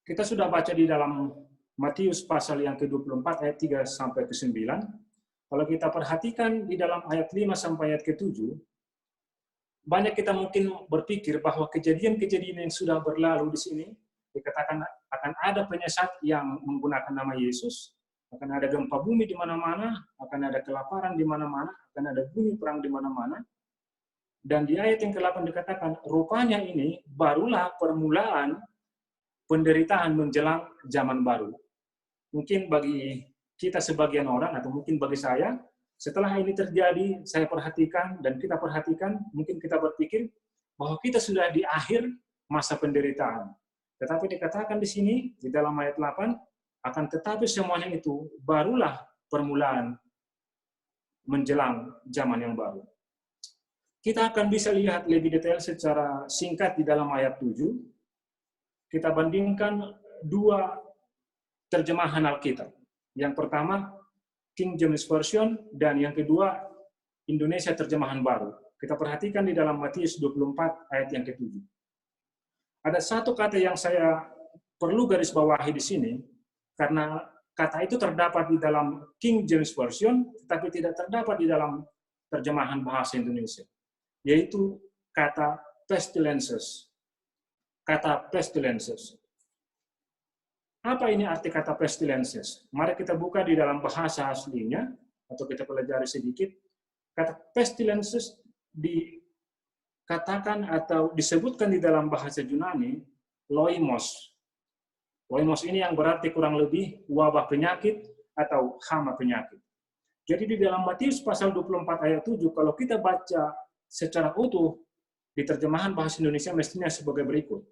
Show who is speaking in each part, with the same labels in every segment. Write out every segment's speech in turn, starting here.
Speaker 1: Kita sudah baca di dalam Matius pasal yang ke-24 ayat 3 sampai ke-9. Kalau kita perhatikan di dalam ayat 5 sampai ayat ke-7, banyak kita mungkin berpikir bahwa kejadian-kejadian yang sudah berlalu di sini dikatakan akan ada penyesat yang menggunakan nama Yesus, akan ada gempa bumi di mana-mana, akan ada kelaparan di mana-mana, akan ada bunyi perang di mana-mana. Dan di ayat yang ke-8 dikatakan, rupanya ini barulah permulaan penderitaan menjelang zaman baru. Mungkin bagi kita sebagian orang, atau mungkin bagi saya, setelah ini terjadi, saya perhatikan, dan kita perhatikan, mungkin kita berpikir bahwa kita sudah di akhir masa penderitaan. Tetapi dikatakan di sini, di dalam ayat 8, akan tetapi semuanya itu barulah permulaan menjelang zaman yang baru. Kita akan bisa lihat lebih detail secara singkat di dalam ayat 7. Kita bandingkan dua terjemahan Alkitab. Yang pertama, King James Version, dan yang kedua, Indonesia Terjemahan Baru. Kita perhatikan di dalam Matius 24 ayat yang ke-7. Ada satu kata yang saya perlu garis bawahi di sini, karena kata itu terdapat di dalam King James Version, tetapi tidak terdapat di dalam terjemahan bahasa Indonesia, yaitu kata pestilences. Kata pestilences. Apa ini arti kata pestilences? Mari kita buka di dalam bahasa aslinya, atau kita pelajari sedikit. Kata pestilences dikatakan atau disebutkan di dalam bahasa Yunani, loimos. Loimos ini yang berarti kurang lebih wabah penyakit atau hama penyakit. Jadi di dalam Matius pasal 24 ayat 7, kalau kita baca secara utuh, di terjemahan bahasa Indonesia mestinya sebagai berikut.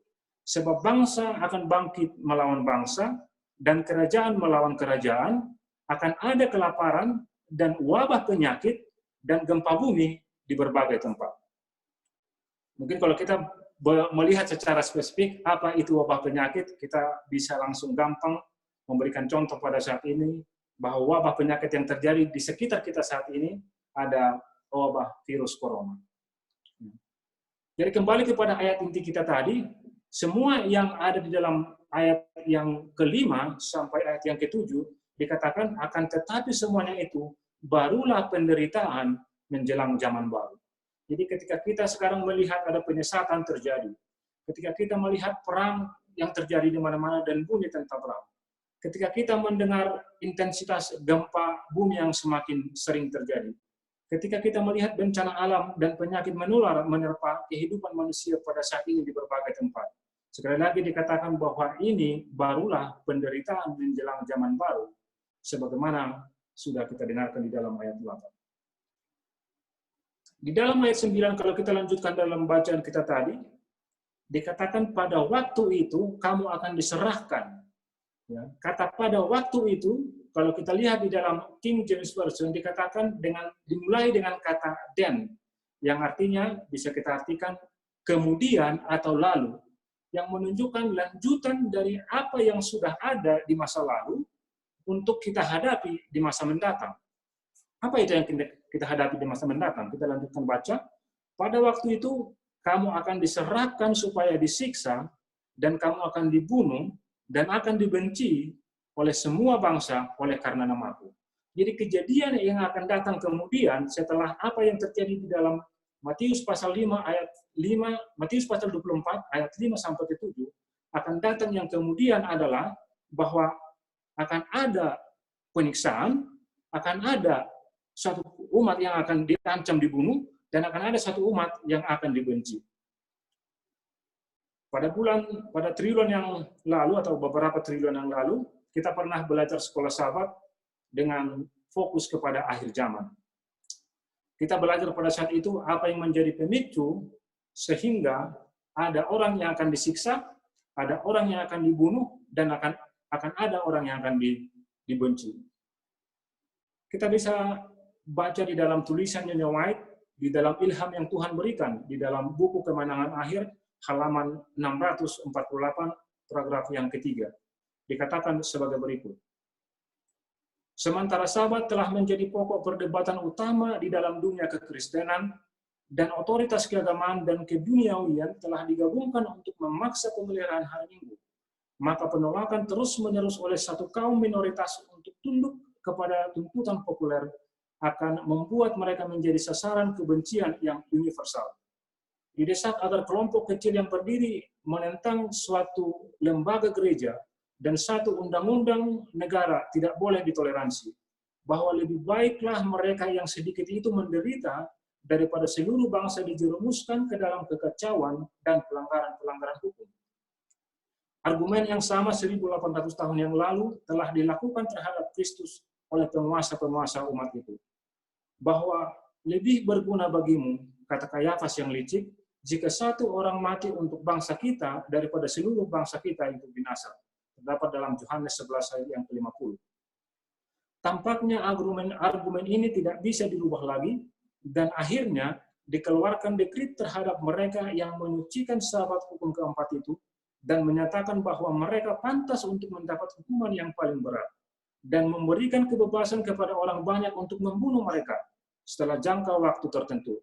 Speaker 1: Sebab bangsa akan bangkit melawan bangsa, dan kerajaan melawan kerajaan, akan ada kelaparan dan wabah penyakit dan gempa bumi di berbagai tempat. Mungkin kalau kita melihat secara spesifik apa itu wabah penyakit, kita bisa langsung gampang memberikan contoh pada saat ini, bahwa wabah penyakit yang terjadi di sekitar kita saat ini ada wabah virus corona. Jadi kembali kepada ayat inti kita tadi, semua yang ada di dalam ayat yang ke-5 sampai ayat yang ke-7 dikatakan akan tetapi semuanya itu barulah penderitaan menjelang zaman baru. Jadi ketika kita sekarang melihat ada penyesatan terjadi, ketika kita melihat perang yang terjadi di mana-mana dan bunyi tentang perang, ketika kita mendengar intensitas gempa bumi yang semakin sering terjadi, ketika kita melihat bencana alam dan penyakit menular menerpa kehidupan manusia pada saat ini di berbagai tempat, sekali lagi dikatakan bahwa ini barulah penderitaan menjelang zaman baru, sebagaimana sudah kita dengarkan di dalam ayat 8. Di dalam ayat 9, kalau kita lanjutkan dalam bacaan kita tadi, dikatakan pada waktu itu kamu akan diserahkan. Ya, kata pada waktu itu, kalau kita lihat di dalam King James Version, dikatakan dimulai dengan kata then, yang artinya bisa kita artikan kemudian atau lalu, yang menunjukkan lanjutan dari apa yang sudah ada di masa lalu untuk kita hadapi di masa mendatang. Apa itu yang kita hadapi di masa mendatang? Kita lanjutkan baca. Pada waktu itu, kamu akan diserahkan supaya disiksa, dan kamu akan dibunuh, dan akan dibenci oleh semua bangsa oleh karena namaku. Jadi kejadian yang akan datang kemudian setelah apa yang terjadi di dalam Matius pasal 5 ayat 5, Matius pasal 24 ayat 5 sampai ke 7, akan datang yang kemudian adalah bahwa akan ada penyiksaan, akan ada satu umat yang akan diancam dibunuh, dan akan ada satu umat yang akan dibenci. Pada triliun yang lalu atau beberapa triliun yang lalu, kita pernah belajar sekolah sahabat dengan fokus kepada akhir zaman. Kita belajar pada saat itu apa yang menjadi pemicu sehingga ada orang yang akan disiksa, ada orang yang akan dibunuh, dan akan ada orang yang akan dibenci. Kita bisa baca di dalam tulisan Nyonya White, di dalam ilham yang Tuhan berikan, di dalam buku Kemenangan Akhir, halaman 648, paragraf yang ketiga. Dikatakan sebagai berikut. Sementara sabat telah menjadi pokok perdebatan utama di dalam dunia kekristenan, dan otoritas keagamaan dan keduniawian telah digabungkan untuk memaksa pemeliharaan hari Minggu. maka penolakan terus-menerus oleh satu kaum minoritas untuk tunduk kepada tuntutan populer akan membuat mereka menjadi sasaran kebencian yang universal. Didesak agar kelompok kecil yang berdiri menentang suatu lembaga gereja dan satu undang-undang negara tidak boleh ditoleransi, bahwa lebih baiklah mereka yang sedikit itu menderita daripada seluruh bangsa dijerumuskan ke dalam kekacauan dan pelanggaran-pelanggaran hukum. Argumen yang sama 1800 tahun yang lalu telah dilakukan terhadap Kristus oleh penguasa-penguasa umat itu. Bahwa lebih berguna bagimu, kata Kayafas yang licik, jika satu orang mati untuk bangsa kita daripada seluruh bangsa kita itu binasa. Terdapat dalam Yohanes 11 ayat yang ke-50. Tampaknya argumen ini tidak bisa dirubah lagi, dan akhirnya dikeluarkan dekrit terhadap mereka yang menyucikan sahabat hukum keempat itu, dan menyatakan bahwa mereka pantas untuk mendapat hukuman yang paling berat, dan memberikan kebebasan kepada orang banyak untuk membunuh mereka setelah jangka waktu tertentu.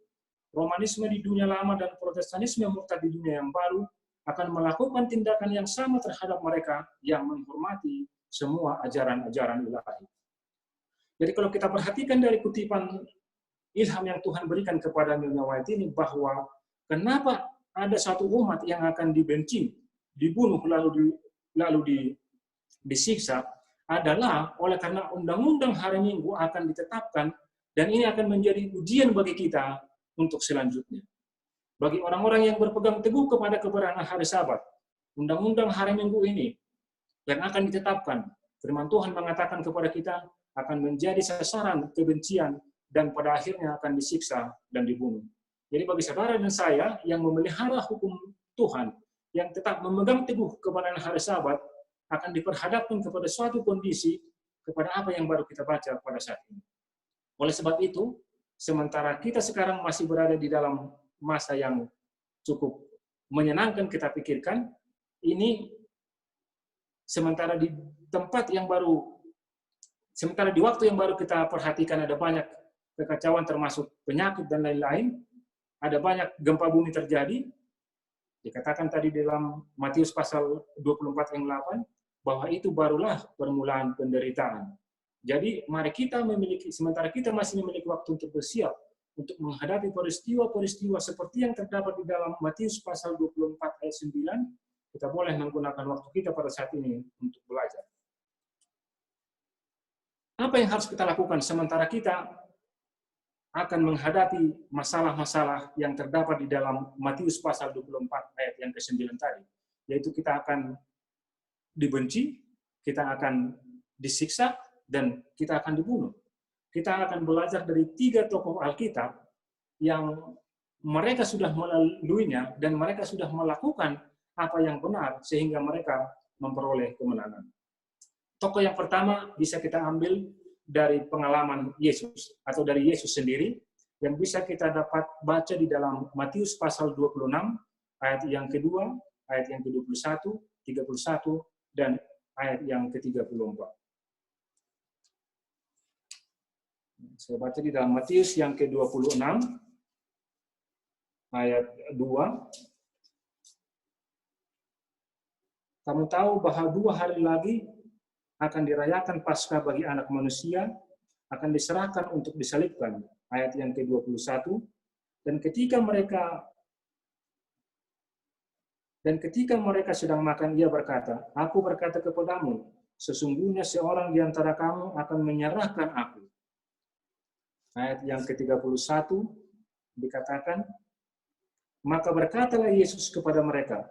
Speaker 1: Romanisme di dunia lama dan Protestanisme murtad di dunia yang baru akan melakukan tindakan yang sama terhadap mereka yang menghormati semua ajaran-ajaran ilahi. Jadi kalau kita perhatikan dari kutipan ilham yang Tuhan berikan kepada Nyonya White ini, bahwa kenapa ada satu umat yang akan dibenci, dibunuh, lalu disiksa, adalah oleh karena undang-undang hari Minggu akan ditetapkan, dan ini akan menjadi ujian bagi kita untuk selanjutnya. Bagi orang-orang yang berpegang teguh kepada keberadaan hari Sabat, undang-undang hari Minggu ini yang akan ditetapkan, firman Tuhan mengatakan kepada kita, akan menjadi sasaran kebencian dan pada akhirnya akan disiksa dan dibunuh. Jadi bagi saudara dan saya yang memelihara hukum Tuhan, yang tetap memegang teguh kepada hari Sabat, akan diperhadapkan kepada suatu kondisi, kepada apa yang baru kita baca pada saat ini. Oleh sebab itu, sementara kita sekarang masih berada di dalam masa yang cukup menyenangkan kita pikirkan, ini sementara di tempat yang baru, sementara di waktu yang baru kita perhatikan ada banyak kekacauan termasuk penyakit dan lain-lain, ada banyak gempa bumi terjadi. Dikatakan tadi dalam Matius pasal 24 ayat 8, bahwa itu barulah permulaan penderitaan. Jadi mari kita sementara kita masih memiliki waktu untuk bersiap, untuk menghadapi peristiwa-peristiwa seperti yang terdapat di dalam Matius pasal 24 ayat 9, kita boleh menggunakan waktu kita pada saat ini untuk belajar. Apa yang harus kita lakukan sementara kita akan menghadapi masalah-masalah yang terdapat di dalam Matius pasal 24 ayat yang ke-9 tadi, yaitu kita akan dibenci, kita akan disiksa, dan kita akan dibunuh. Kita akan belajar dari 3 tokoh Alkitab yang mereka sudah melaluinya dan mereka sudah melakukan apa yang benar sehingga mereka memperoleh kemenangan. Tokoh yang pertama bisa kita ambil dari pengalaman Yesus atau dari Yesus sendiri yang bisa kita dapat baca di dalam Matius pasal 26 ayat yang kedua, ayat yang ke-21, 31 dan ayat yang ke-34. Saya baca di dalam Matius yang ke-26 ayat 2. Kamu tahu bahwa 2 hari lagi akan dirayakan Paskah bagi anak manusia, akan diserahkan untuk disalibkan. Ayat yang ke-21. Dan ketika mereka sedang makan, ia berkata, aku berkata kepadamu, sesungguhnya seorang di antara kamu akan menyerahkan aku. Ayat yang ke-31 dikatakan, maka berkatalah Yesus kepada mereka,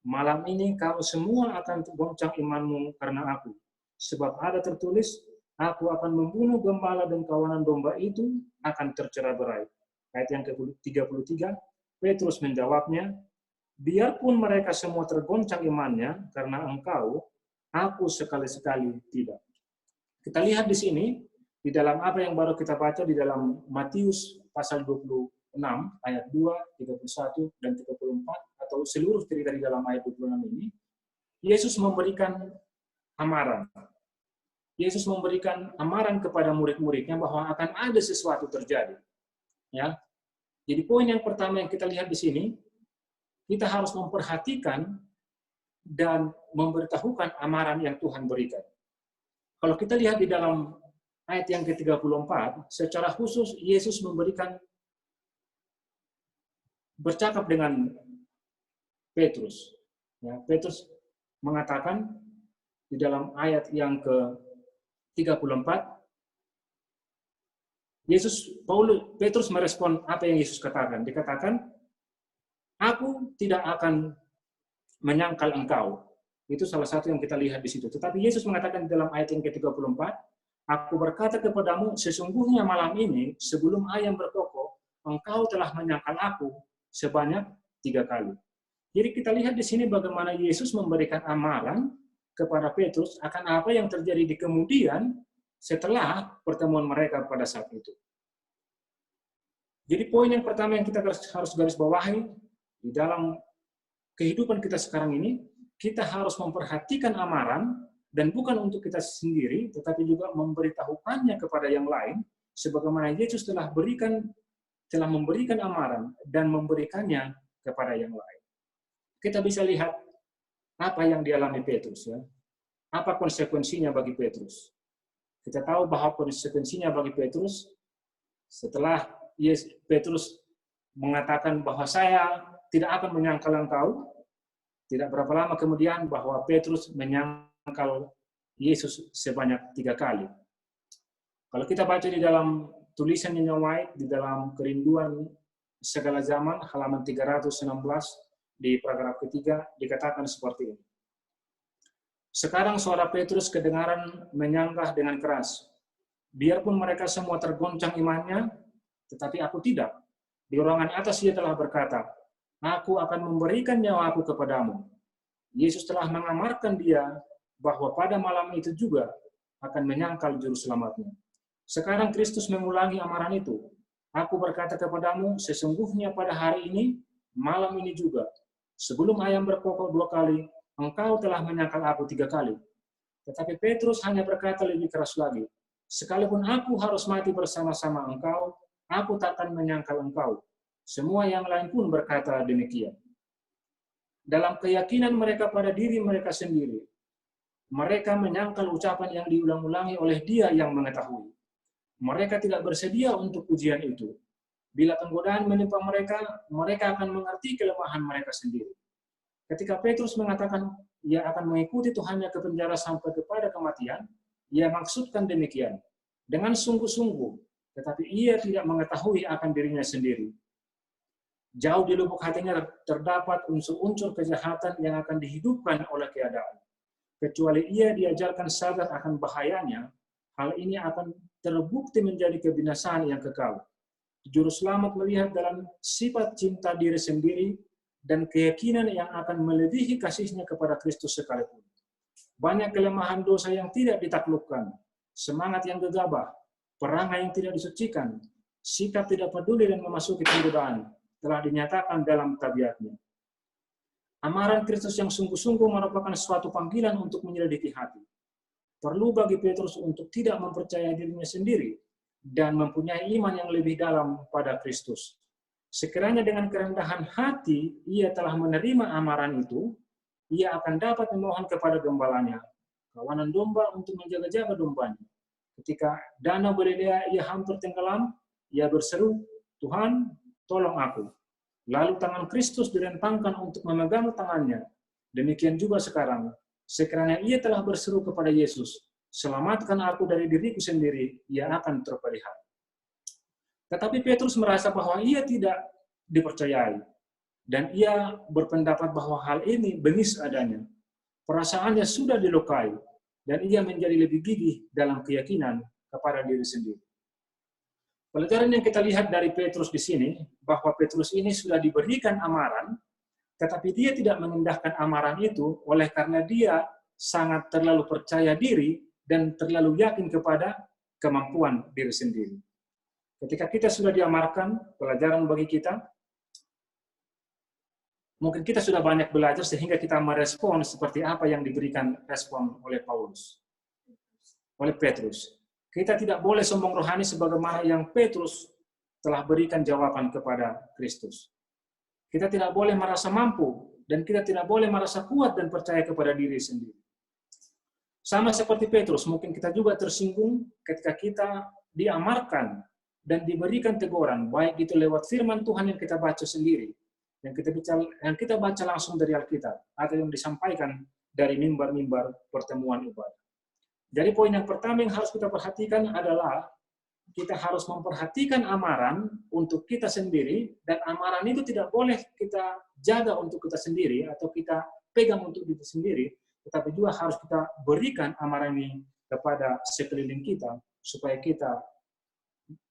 Speaker 1: malam ini kamu semua akan goncang imanmu karena aku. Sebab ada tertulis, aku akan membunuh gembala dan kawanan domba itu akan tercerai-berai. Ayat yang ke-33, Petrus menjawabnya, biarpun mereka semua tergoncang imannya karena engkau, aku sekali-sekali tidak. Kita lihat di sini, di dalam apa yang baru kita baca di dalam Matius pasal 26, ayat 2, 31, dan 34, atau seluruh cerita di dalam ayat 26 ini, Yesus memberikan amaran. Yesus memberikan amaran kepada murid-muridnya bahwa akan ada sesuatu terjadi. Ya. Jadi poin yang pertama yang kita lihat di sini, kita harus memperhatikan dan memberitahukan amaran yang Tuhan berikan. Kalau kita lihat di dalam ayat yang ke-34, secara khusus Yesus bercakap dengan Petrus. Ya, Petrus mengatakan di dalam ayat yang ke-34, Petrus merespon apa yang Yesus katakan. Dikatakan, aku tidak akan menyangkal engkau. Itu salah satu yang kita lihat di situ. Tetapi Yesus mengatakan di dalam ayat yang ke-34, aku berkata kepadamu, sesungguhnya malam ini, sebelum ayam berkokok, engkau telah menyangkal aku sebanyak 3 kali. Jadi kita lihat di sini bagaimana Yesus memberikan amaran kepada Petrus akan apa yang terjadi di kemudian setelah pertemuan mereka pada saat itu. Jadi poin yang pertama yang kita harus garis bawahi di dalam kehidupan kita sekarang ini, kita harus memperhatikan amaran, dan bukan untuk kita sendiri, tetapi juga memberitahukannya kepada yang lain, sebagaimana Yesus telah memberikan amaran dan memberikannya kepada yang lain. Kita bisa lihat apa yang dialami Petrus, ya. Apa konsekuensinya bagi Petrus? Kita tahu bahwa konsekuensinya bagi Petrus, setelah Petrus mengatakan bahwa saya tidak akan menyangkal engkau, tidak berapa lama kemudian bahwa Petrus menyangkal Yesus sebanyak 3 kali. Kalau kita baca di dalam tulisan Ellen White, di dalam Kerinduan Segala Zaman, halaman 316, di paragraf ketiga, dikatakan seperti ini. Sekarang suara Petrus kedengaran menyanggah dengan keras. Biarpun mereka semua tergoncang imannya, tetapi aku tidak. Di ruangan atas ia telah berkata, aku akan memberikan nyawaku kepadamu. Yesus telah mengamarkan dia bahwa pada malam itu juga akan menyangkal juru selamatnya. Sekarang Kristus mengulangi amaran itu. Aku berkata kepadamu, sesungguhnya pada hari ini, malam ini juga, sebelum ayam berkokok 2 kali, engkau telah menyangkal aku 3 kali. Tetapi Petrus hanya berkata lebih keras lagi, sekalipun aku harus mati bersama-sama engkau, aku takkan menyangkal engkau. Semua yang lain pun berkata demikian. Dalam keyakinan mereka pada diri mereka sendiri, mereka menyangkal ucapan yang diulang-ulangi oleh Dia yang mengetahui. Mereka tidak bersedia untuk ujian itu. Bila penggodaan menimpa mereka, mereka akan mengerti kelemahan mereka sendiri. Ketika Petrus mengatakan ia akan mengikuti Tuhannya ke penjara sampai kepada kematian, ia maksudkan demikian, dengan sungguh-sungguh, tetapi ia tidak mengetahui akan dirinya sendiri. Jauh di lubuk hatinya terdapat unsur-unsur kejahatan yang akan dihidupkan oleh keadaan. Kecuali ia diajarkan sadar akan bahayanya, hal ini akan terbukti menjadi kebinasaan yang kekal. Juru selamat melihat dalam sifat cinta diri sendiri dan keyakinan yang akan melebihi kasihnya kepada Kristus sekalipun. Banyak kelemahan dosa yang tidak ditaklukkan, semangat yang gegabah, perangai yang tidak disucikan, sikap tidak peduli dan memasuki penggodaan, telah dinyatakan dalam tabiatnya. Amaran Kristus yang sungguh-sungguh merupakan suatu panggilan untuk menyelidiki hati. Perlu bagi Petrus untuk tidak mempercayai dirinya sendiri dan mempunyai iman yang lebih dalam pada Kristus. Sekiranya dengan kerendahan hati ia telah menerima amaran itu, ia akan dapat memohon kepada gembalanya, kawanan domba untuk menjaga-jaga dombanya. Ketika danau Galilea ia hampir tenggelam, ia berseru, Tuhan, tolong aku. Lalu tangan Kristus direntangkan untuk memegang tangannya. Demikian juga sekarang, sekiranya ia telah berseru kepada Yesus, selamatkan aku dari diriku sendiri, ia akan terpelihara. Tetapi Petrus merasa bahwa ia tidak dipercayai, dan ia berpendapat bahwa hal ini bengis adanya. Perasaannya sudah dilukai, dan ia menjadi lebih gigih dalam keyakinan kepada diri sendiri. Pelajaran yang kita lihat dari Petrus di sini, bahwa Petrus ini sudah diberikan amaran, tetapi dia tidak mengindahkan amaran itu oleh karena dia sangat terlalu percaya diri dan terlalu yakin kepada kemampuan diri sendiri. Ketika kita sudah diamarkan, pelajaran bagi kita, mungkin kita sudah banyak belajar sehingga kita merespon seperti apa yang diberikan respon oleh Petrus. Kita tidak boleh sombong rohani sebagaimana yang Petrus telah berikan jawaban kepada Kristus. Kita tidak boleh merasa mampu dan kita tidak boleh merasa kuat dan percaya kepada diri sendiri. Sama seperti Petrus, mungkin kita juga tersinggung ketika kita diamarkan dan diberikan teguran, baik itu lewat firman Tuhan yang kita baca sendiri, yang kita baca langsung dari Alkitab, atau yang disampaikan dari mimbar-mimbar pertemuan ibadah. Jadi poin yang pertama yang harus kita perhatikan adalah kita harus memperhatikan amaran untuk kita sendiri, dan amaran itu tidak boleh kita jaga untuk kita sendiri atau kita pegang untuk diri sendiri, tetapi juga harus kita berikan amaran ini kepada sekeliling kita supaya kita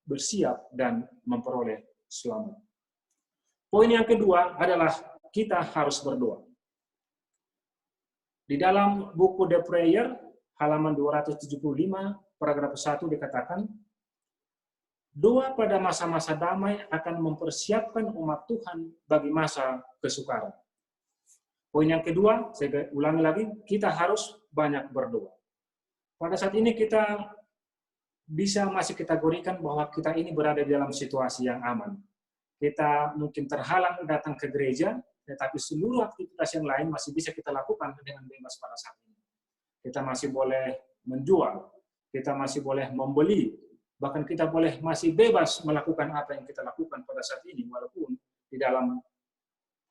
Speaker 1: bersiap dan memperoleh selamat. Poin yang kedua adalah kita harus berdoa. Di dalam buku The Prayer, halaman 275, paragraf 1 dikatakan, doa pada masa-masa damai akan mempersiapkan umat Tuhan bagi masa kesukaran. Poin yang kedua, saya ulangi lagi, kita harus banyak berdoa. Pada saat ini kita bisa masih kategorikan bahwa kita ini berada di dalam situasi yang aman. Kita mungkin terhalang datang ke gereja, tetapi seluruh aktivitas yang lain masih bisa kita lakukan dengan bebas pada saat ini. Kita masih boleh menjual, kita masih boleh membeli, bahkan kita boleh masih bebas melakukan apa yang kita lakukan pada saat ini, walaupun di dalam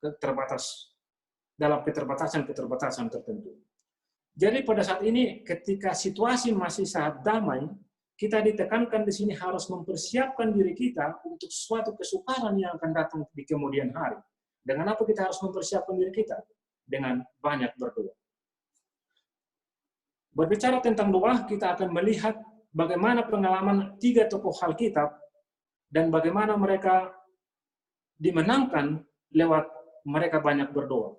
Speaker 1: keterbatasan tertentu. Jadi pada saat ini, ketika situasi masih sangat damai, kita ditekankan di sini harus mempersiapkan diri kita untuk suatu kesukaran yang akan datang di kemudian hari. Dengan apa kita harus mempersiapkan diri kita? Dengan banyak berdoa. Berbicara tentang doa, kita akan melihat bagaimana pengalaman 3 tokoh Alkitab dan bagaimana mereka dimenangkan lewat mereka banyak berdoa.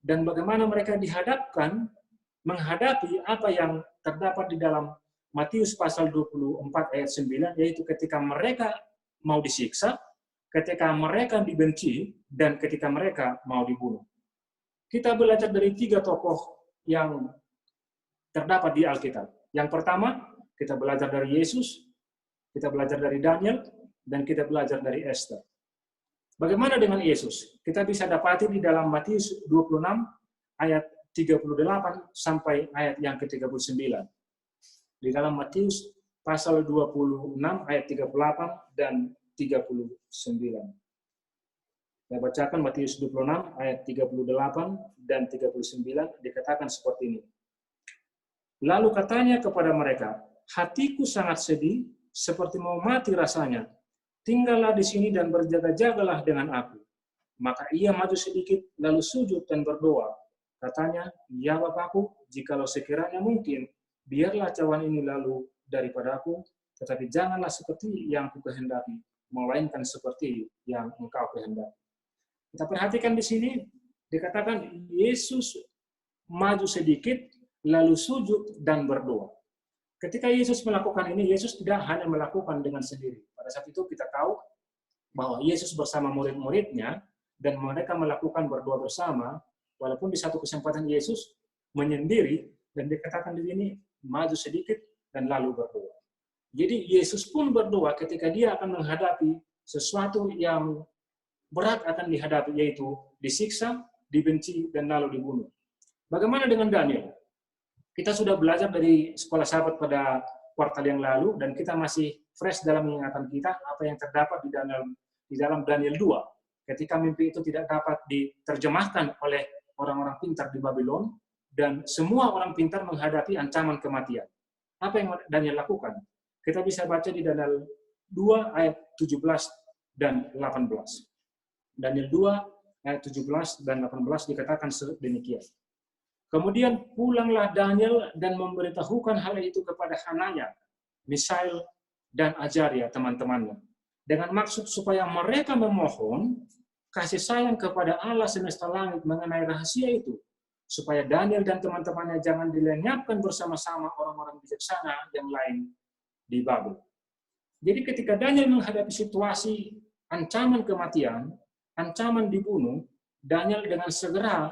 Speaker 1: Dan bagaimana mereka dihadapkan menghadapi apa yang terdapat di dalam Matius pasal 24 ayat 9, yaitu ketika mereka mau disiksa, ketika mereka dibenci, dan ketika mereka mau dibunuh. Kita belajar dari 3 tokoh yang terdapat di Alkitab. Yang pertama, kita belajar dari Yesus, kita belajar dari Daniel, dan kita belajar dari Esther. Bagaimana dengan Yesus? Kita bisa dapati di dalam Matius 26 ayat 38 sampai ayat yang ke-39. Di dalam Matius pasal 26 ayat 38 dan 39. Saya bacakan Matius 26 ayat 38 dan 39, dikatakan seperti ini. Lalu katanya kepada mereka, hatiku sangat sedih, seperti mau mati rasanya. Tinggallah di sini dan berjaga-jagalah dengan aku. Maka ia maju sedikit, lalu sujud dan berdoa. Katanya, ya Bapakku, jikalau sekiranya mungkin, biarlah cawan ini lalu daripada aku, tetapi janganlah seperti yang aku kehendaki, melainkan seperti yang engkau kehendaki. Kita perhatikan di sini, dikatakan Yesus maju sedikit, lalu sujud dan berdoa. Ketika Yesus melakukan ini, Yesus tidak hanya melakukan dengan sendiri. Pada saat itu kita tahu bahwa Yesus bersama murid-muridnya, dan mereka melakukan berdoa bersama, walaupun di satu kesempatan Yesus menyendiri, dan dikatakan di sini, maju sedikit dan lalu berdoa. Jadi Yesus pun berdoa ketika dia akan menghadapi sesuatu yang berat akan dihadapi, yaitu disiksa, dibenci, dan lalu dibunuh. Bagaimana dengan Daniel? Kita sudah belajar dari sekolah sahabat pada kuartal yang lalu, dan kita masih fresh dalam ingatan kita apa yang terdapat di dalam Daniel 2. Ketika mimpi itu tidak dapat diterjemahkan oleh orang-orang pintar di Babylon, dan semua orang pintar menghadapi ancaman kematian. Apa yang Daniel lakukan? Kita bisa baca di Daniel 2 ayat 17 dan 18. Daniel 2 ayat 17 dan 18 dikatakan demikian. Kemudian pulanglah Daniel dan memberitahukan hal itu kepada Hananya, Misael, dan Azaria, teman-temannya. Dengan maksud supaya mereka memohon kasih sayang kepada Allah semesta langit mengenai rahasia itu, supaya Daniel dan teman-temannya jangan dilenyapkan bersama-sama orang-orang bijaksana yang lain di Babel. Jadi ketika Daniel menghadapi situasi ancaman kematian, ancaman dibunuh, Daniel dengan segera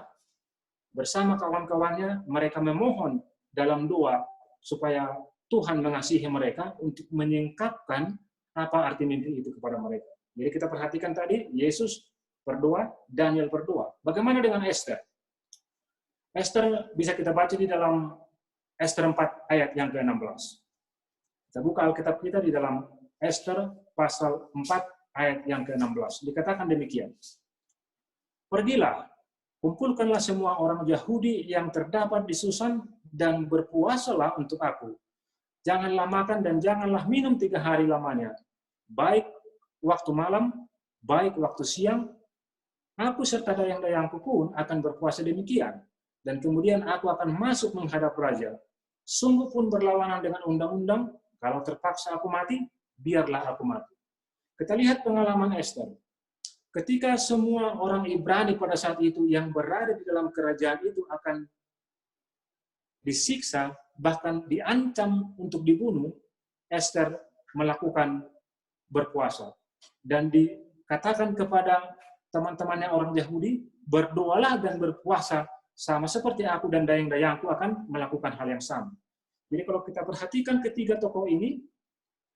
Speaker 1: bersama kawan-kawannya, mereka memohon dalam doa supaya Tuhan mengasihi mereka untuk menyingkapkan apa arti mimpi itu kepada mereka. Jadi kita perhatikan tadi, Yesus berdoa, Daniel berdoa. Bagaimana dengan Esther? Esther bisa kita baca di dalam Esther 4 ayat yang ke-16. Kita buka Alkitab kita di dalam Esther pasal 4 ayat yang ke-16. Dikatakan demikian. Pergilah, kumpulkanlah semua orang Yahudi yang terdapat di Susan dan berpuasalah untuk aku. Janganlah makan dan janganlah minum 3 hari lamanya. Baik waktu malam, baik waktu siang, aku serta dayang-dayangku pun akan berpuasa demikian. Dan kemudian aku akan masuk menghadap raja. Sungguh pun berlawanan dengan undang-undang, kalau terpaksa aku mati, biarlah aku mati. Kita lihat pengalaman Esther. Ketika semua orang Ibrani pada saat itu yang berada di dalam kerajaan itu akan disiksa, bahkan diancam untuk dibunuh, Esther melakukan berpuasa. Dan dikatakan kepada teman-temannya orang Yahudi, berdoalah dan berpuasa sama seperti aku dan dayang-dayangku akan melakukan hal yang sama. Jadi kalau kita perhatikan ketiga tokoh ini,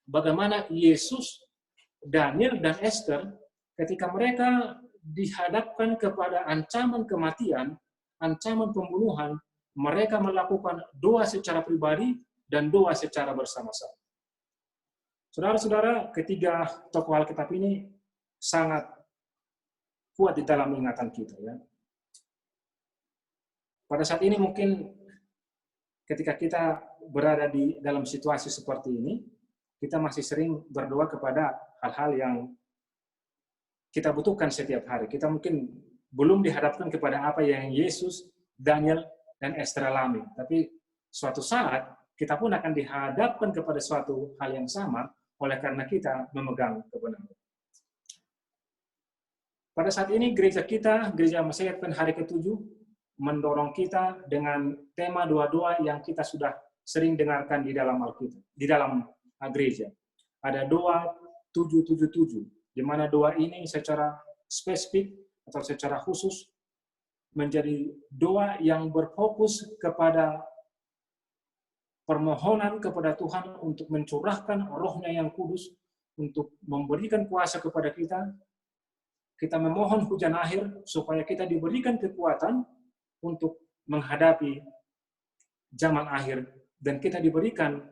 Speaker 1: bagaimana Yesus, Daniel, dan Esther, ketika mereka dihadapkan kepada ancaman kematian, ancaman pembunuhan, mereka melakukan doa secara pribadi dan doa secara bersama-sama. Saudara-saudara, ketiga tokoh Alkitab ini sangat kuat di dalam ingatan kita. Ya. Pada saat ini mungkin ketika kita berada di dalam situasi seperti ini, kita masih sering berdoa kepada hal-hal yang kita butuhkan setiap hari. Kita mungkin belum dihadapkan kepada apa yang Yesus, Daniel, dan Esther alami. Tapi suatu saat kita pun akan dihadapkan kepada suatu hal yang sama oleh karena kita memegang kebenaran. Pada saat ini gereja kita, Gereja Masih Advent hari ke-7, mendorong kita dengan tema doa-doa yang kita sudah sering dengarkan di dalam Alkitab, di dalam gereja. Ada doa 777, di mana doa ini secara spesifik atau secara khusus menjadi doa yang berfokus kepada permohonan kepada Tuhan untuk mencurahkan roh-Nya yang kudus, untuk memberikan kuasa kepada kita. Kita memohon hujan akhir supaya kita diberikan kekuatan untuk menghadapi zaman akhir, dan kita diberikan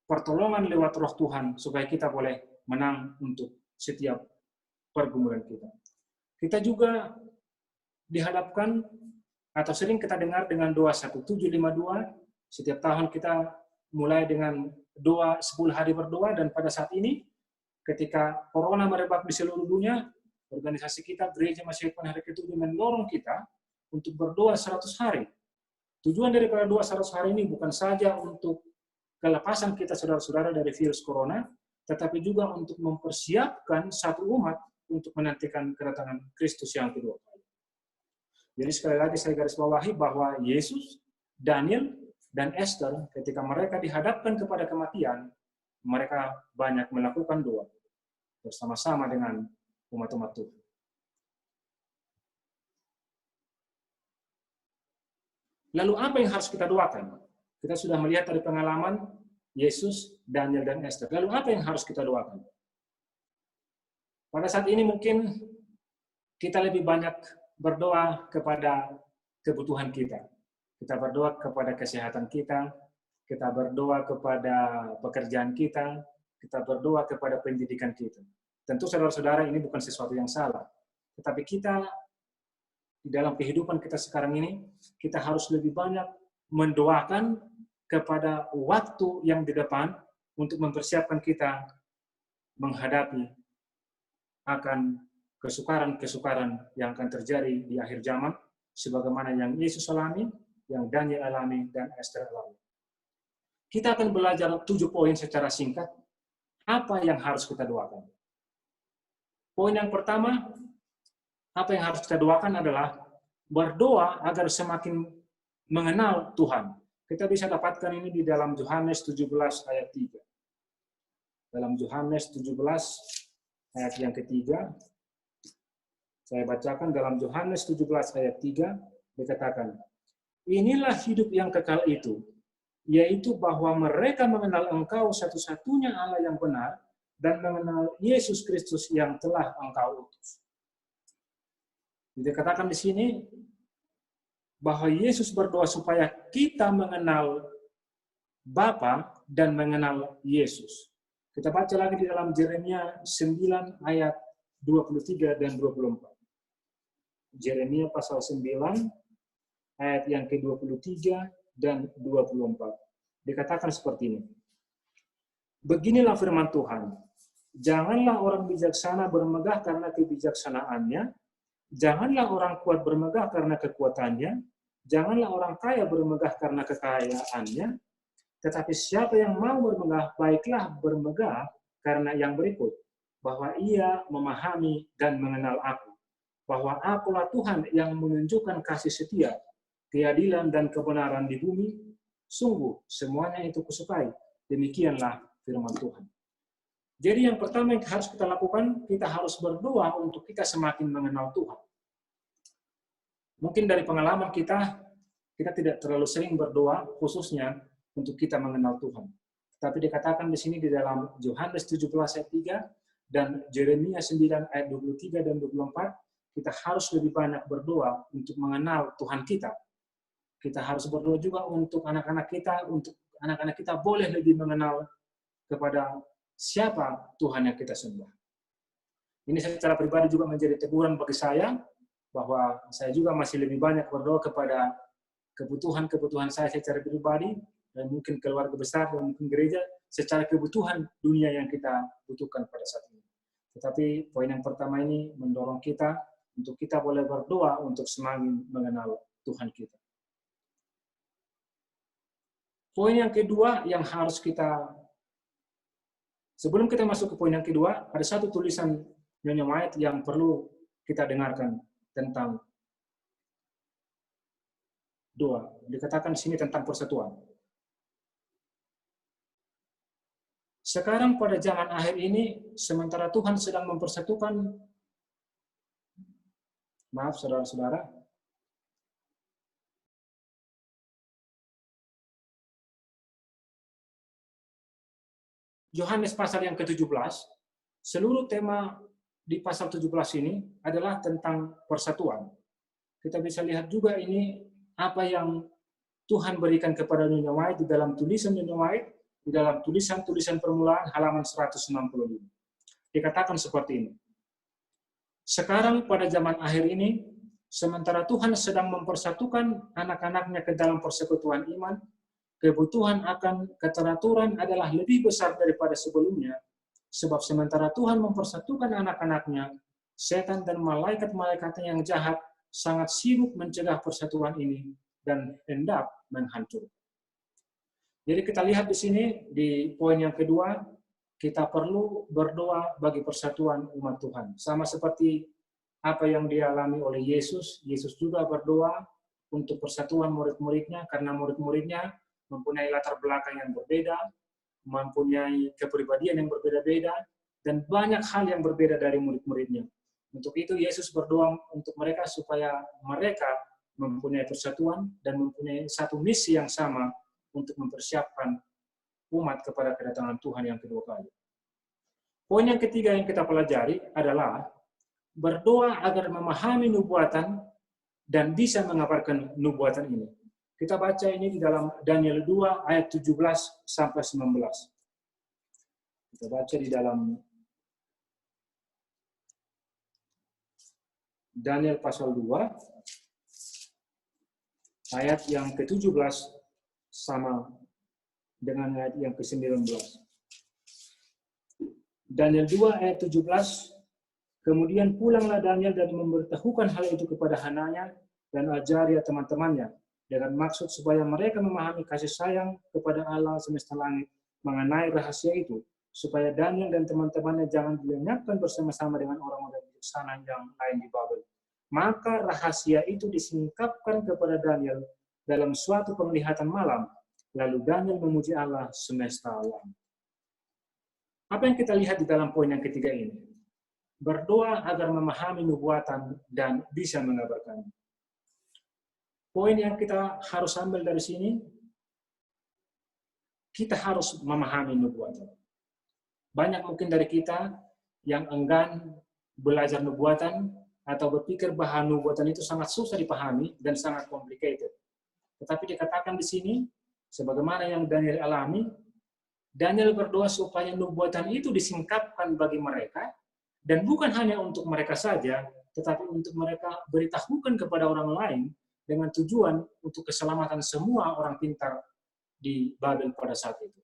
Speaker 1: pertolongan lewat roh Tuhan supaya kita boleh menang untuk setiap pergumulan kita. Kita juga dihadapkan atau sering kita dengar dengan doa 1752. Setiap tahun kita mulai dengan doa 10 hari berdoa, dan pada saat ini ketika corona merebak di seluruh dunia, organisasi kita, Gereja Masih Advent hari ke-7, mendorong kita untuk berdoa 100 hari. Tujuan daripada doa 100 hari ini bukan saja untuk kelepasan kita saudara-saudara dari virus corona, tetapi juga untuk mempersiapkan satu umat untuk menantikan kedatangan Kristus yang kedua kali. Jadi sekali lagi saya garis bawahi bahwa Yesus, Daniel, dan Esther ketika mereka dihadapkan kepada kematian, mereka banyak melakukan doa bersama-sama dengan umat-umat Tuhan. Lalu apa yang harus kita doakan? Kita sudah melihat dari pengalaman Yesus, Daniel, dan Esther. Lalu apa yang harus kita doakan? Pada saat ini mungkin kita lebih banyak berdoa kepada kebutuhan kita. Kita berdoa kepada kesehatan kita, kita berdoa kepada pekerjaan kita berdoa kepada pendidikan kita. Tentu saudara-saudara ini bukan sesuatu yang salah. Tetapi kita di dalam kehidupan kita sekarang ini, kita harus lebih banyak mendoakan kepada waktu yang di depan untuk mempersiapkan kita menghadapi akan kesukaran-kesukaran yang akan terjadi di akhir zaman, sebagaimana yang Yesus alami, yang Daniel alami, dan Esther alami. Kita akan belajar 7 poin secara singkat, apa yang harus kita doakan. Poin yang pertama, apa yang harus kita doakan adalah berdoa agar semakin mengenal Tuhan. Kita bisa dapatkan ini di dalam Yohanes 17 ayat 3. Dalam Yohanes 17 ayat yang ketiga, saya bacakan dalam Yohanes 17 ayat 3, dikatakan, inilah hidup yang kekal itu, yaitu bahwa mereka mengenal Engkau satu-satunya Allah yang benar, dan mengenal Yesus Kristus yang telah engkau utus. Dikatakan di sini bahwa Yesus berdoa supaya kita mengenal Bapa dan mengenal Yesus. Kita baca lagi di dalam Yeremia 9 ayat 23 dan 24. Yeremia pasal 9 ayat yang ke-23 dan 24. Dikatakan seperti ini. Beginilah firman Tuhan. Janganlah orang bijaksana bermegah karena kebijaksanaannya. Janganlah orang kuat bermegah karena kekuatannya. Janganlah orang kaya bermegah karena kekayaannya. Tetapi siapa yang mau bermegah, baiklah bermegah karena yang berikut. Bahwa ia memahami dan mengenal aku. Bahwa akulah Tuhan yang menunjukkan kasih setia, keadilan dan kebenaran di bumi. Sungguh, semuanya itu kusukai. Demikianlah firman Tuhan. Jadi yang pertama yang harus kita lakukan, kita harus berdoa untuk kita semakin mengenal Tuhan. Mungkin dari pengalaman kita tidak terlalu sering berdoa, khususnya untuk kita mengenal Tuhan. Tapi dikatakan di sini di dalam Yohanes 17 ayat 3 dan Yeremia 9 ayat 23 dan 24, kita harus lebih banyak berdoa untuk mengenal Tuhan kita. Kita harus berdoa juga untuk anak-anak kita boleh lebih mengenal kepada siapa Tuhan yang kita sembah. Ini secara pribadi juga menjadi teguran bagi saya, bahwa saya juga masih lebih banyak berdoa kepada kebutuhan saya secara pribadi, dan mungkin keluarga besar, dan mungkin gereja, secara kebutuhan dunia yang kita butuhkan pada saat ini. Tetapi poin yang pertama ini mendorong kita untuk kita boleh berdoa untuk semakin mengenal Tuhan kita. Poin yang kedua yang harus kita, sebelum kita masuk ke poin yang kedua, ada satu tulisan Nyonya Mait yang perlu kita dengarkan tentang doa. Dikatakan di sini tentang persatuan. Sekarang pada zaman akhir ini, sementara Tuhan sedang mempersatukan, maaf saudara-saudara, Yohanes pasal yang ke-17, seluruh tema di pasal 17 ini adalah tentang persatuan. Kita bisa lihat juga ini apa yang Tuhan berikan kepada Nyonya White di dalam tulisan Nyonya White, di dalam tulisan-tulisan permulaan halaman 165. Dikatakan seperti ini. Sekarang pada zaman akhir ini, sementara Tuhan sedang mempersatukan anak-anaknya ke dalam persekutuan iman, kebutuhan akan keteraturan adalah lebih besar daripada sebelumnya, sebab sementara Tuhan mempersatukan anak-anaknya, setan dan malaikat-malaikatnya yang jahat sangat sibuk mencegah persatuan ini dan hendak menghancurkan. Jadi kita lihat di sini, di poin yang kedua, kita perlu berdoa bagi persatuan umat Tuhan. Sama seperti apa yang dialami oleh Yesus. Yesus juga berdoa untuk persatuan murid-muridnya, karena murid-muridnya mempunyai latar belakang yang berbeda, mempunyai kepribadian yang berbeda-beda, dan banyak hal yang berbeda dari murid-muridnya. Untuk itu Yesus berdoa untuk mereka supaya mereka mempunyai persatuan dan mempunyai satu misi yang sama untuk mempersiapkan umat kepada kedatangan Tuhan yang kedua kali. Poin yang ketiga yang kita pelajari adalah berdoa agar memahami nubuatan dan bisa mengabarkan nubuatan ini. Kita baca ini di dalam Daniel 2 ayat 17 sampai 19. Kita baca di dalam Daniel pasal 2 ayat yang ke-17 sama dengan ayat yang ke-19. Daniel 2 ayat 17, kemudian pulanglah Daniel dan memberitahukan hal itu kepada Hananya dan Azaria teman-temannya, dengan maksud supaya mereka memahami kasih sayang kepada Allah semesta langit mengenai rahasia itu, supaya Daniel dan teman-temannya jangan dilenyapkan bersama-sama dengan orang-orang bijaksana yang lain di Babel. Maka rahasia itu disingkapkan kepada Daniel dalam suatu penglihatan malam, lalu Daniel memuji Allah semesta alam. Apa yang kita lihat di dalam poin yang ketiga ini? Berdoa agar memahami nubuatan dan bisa mengabarkannya. Poin yang kita harus ambil dari sini, kita harus memahami nubuatan. banyak mungkin dari kita yang enggan belajar nubuatan atau berpikir bahwa nubuatan itu sangat susah dipahami dan sangat complicated. Tetapi dikatakan di sini, sebagaimana yang Daniel alami, Daniel berdoa supaya nubuatan itu disingkapkan bagi mereka, dan bukan hanya untuk mereka saja, tetapi untuk mereka beritahukan kepada orang lain dengan tujuan untuk keselamatan semua orang pintar di Babel pada saat itu.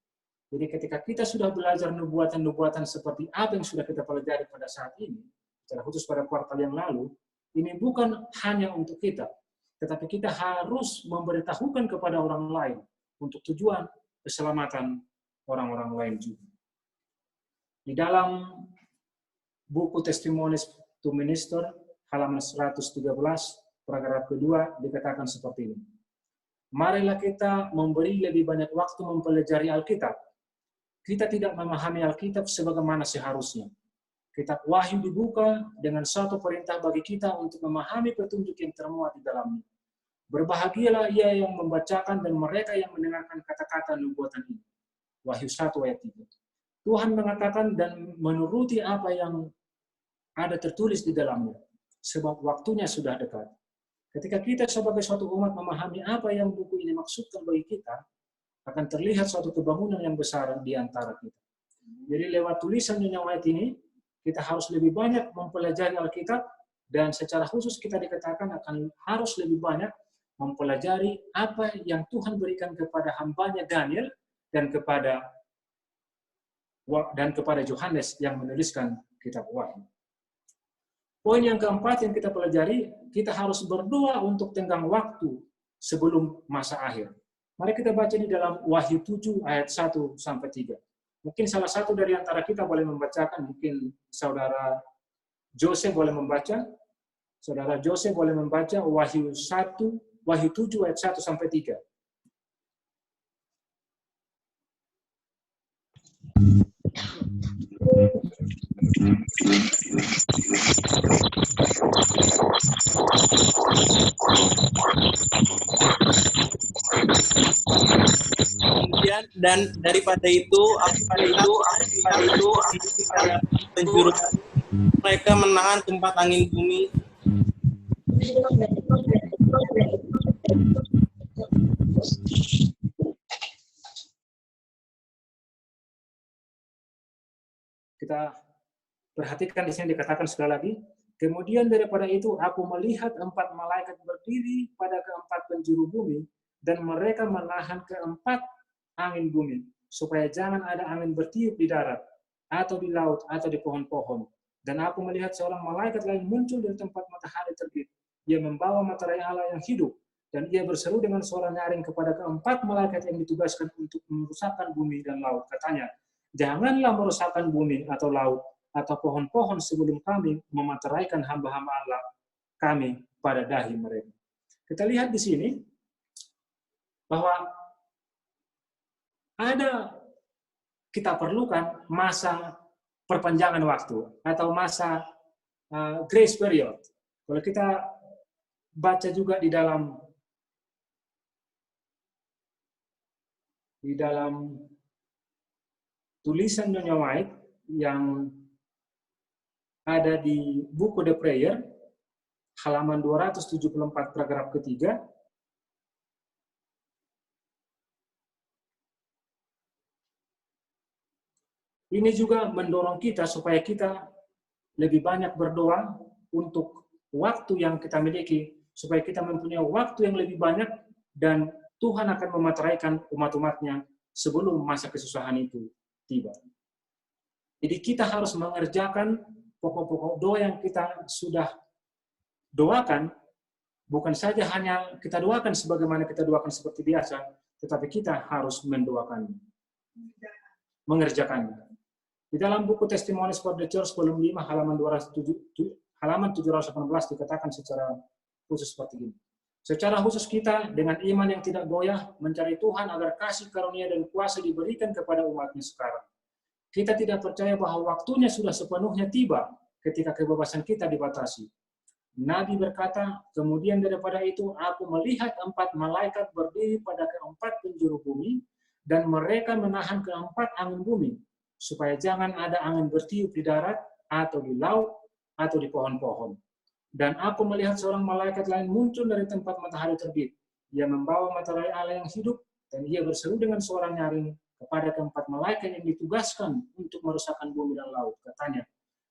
Speaker 1: Jadi ketika kita sudah belajar nubuatan-nubuatan seperti apa yang sudah kita pelajari pada saat ini, secara khusus pada kuartal yang lalu, ini bukan hanya untuk kita, tetapi kita harus memberitahukan kepada orang lain untuk tujuan keselamatan orang-orang lain juga. Di dalam buku Testimonies to Minister, halaman 113, paragraf kedua, dikatakan seperti ini. Marilah kita memberi lebih banyak waktu mempelajari Alkitab. Kita tidak memahami Alkitab sebagaimana seharusnya. Kitab Wahyu dibuka dengan suatu perintah bagi kita untuk memahami petunjuk yang termuat di dalamnya. Berbahagialah ia yang membacakan dan mereka yang mendengarkan kata-kata nubuatan ini. Wahyu 1 ayat 3. Tuhan mengatakan dan menuruti apa yang ada tertulis di dalamnya, sebab waktunya sudah dekat. Ketika kita sebagai suatu umat memahami apa yang buku ini maksudkan bagi kita, akan terlihat suatu kebangunan yang besar di antara kita. Jadi lewat tulisan Nyonya White ini, kita harus lebih banyak mempelajari Alkitab, dan secara khusus kita dikatakan akan harus lebih banyak mempelajari apa yang Tuhan berikan kepada hambanya Daniel dan kepada Yohanes yang menuliskan kitab Wahyu. Poin yang keempat yang kita pelajari, kita harus berdoa untuk tenggang waktu sebelum masa akhir. Mari kita baca di dalam Wahyu 7 ayat 1 sampai 3. Mungkin salah satu dari antara kita boleh membacakan, mungkin saudara Jose boleh membaca. Saudara Jose boleh membaca Wahyu 7 ayat 1 sampai 3.
Speaker 2: Kemudian dan daripada itu penjuru mereka menahan tempat angin bumi.
Speaker 1: Kita perhatikan di sini dikatakan sekali lagi, kemudian daripada itu aku melihat 4 malaikat berdiri pada keempat penjuru bumi, dan mereka menahan keempat angin bumi, supaya jangan ada angin bertiup di darat, atau di laut, atau di pohon-pohon. Dan aku melihat seorang malaikat lain muncul dari tempat matahari terbit. Ia membawa materai Allah yang hidup, dan ia berseru dengan suara nyaring kepada keempat malaikat yang ditugaskan untuk merusakkan bumi dan laut. Katanya, janganlah merusakkan bumi atau laut, atau pohon-pohon sebelum kami memateraikan hamba-hamba Allah kami pada dahi mereka. Kita lihat di sini, bahwa kita perlukan masa perpanjangan waktu atau masa grace period. Kalau kita baca juga di dalam tulisan Nyonya White yang ada di buku The Prayer, halaman 274 paragraf ketiga, ini juga mendorong kita supaya kita lebih banyak berdoa untuk waktu yang kita miliki, supaya kita mempunyai waktu yang lebih banyak, dan Tuhan akan memateraikan umat-umatnya sebelum masa kesusahan itu tiba. Jadi kita harus mengerjakan pokok-pokok doa yang kita sudah doakan, bukan saja hanya kita doakan sebagaimana kita doakan seperti biasa, tetapi kita harus mendoakannya, mengerjakannya. Di dalam buku Testimonies for the Church volume 5 halaman 718 dikatakan secara khusus seperti ini. Secara khusus kita dengan iman yang tidak goyah mencari Tuhan agar kasih karunia dan kuasa diberikan kepada umatnya sekarang. Kita tidak percaya bahwa waktunya sudah sepenuhnya tiba ketika kebebasan kita dibatasi. Nabi berkata, kemudian daripada itu aku melihat 4 malaikat berdiri pada keempat penjuru bumi, dan mereka menahan keempat angin bumi, supaya jangan ada angin bertiup di darat, atau di laut, atau di pohon-pohon. Dan aku melihat seorang malaikat lain muncul dari tempat matahari terbit. Ia membawa materai Allah yang hidup, dan ia berseru dengan suara nyaring kepada keempat malaikat yang ditugaskan untuk merusakkan bumi dan laut. Katanya,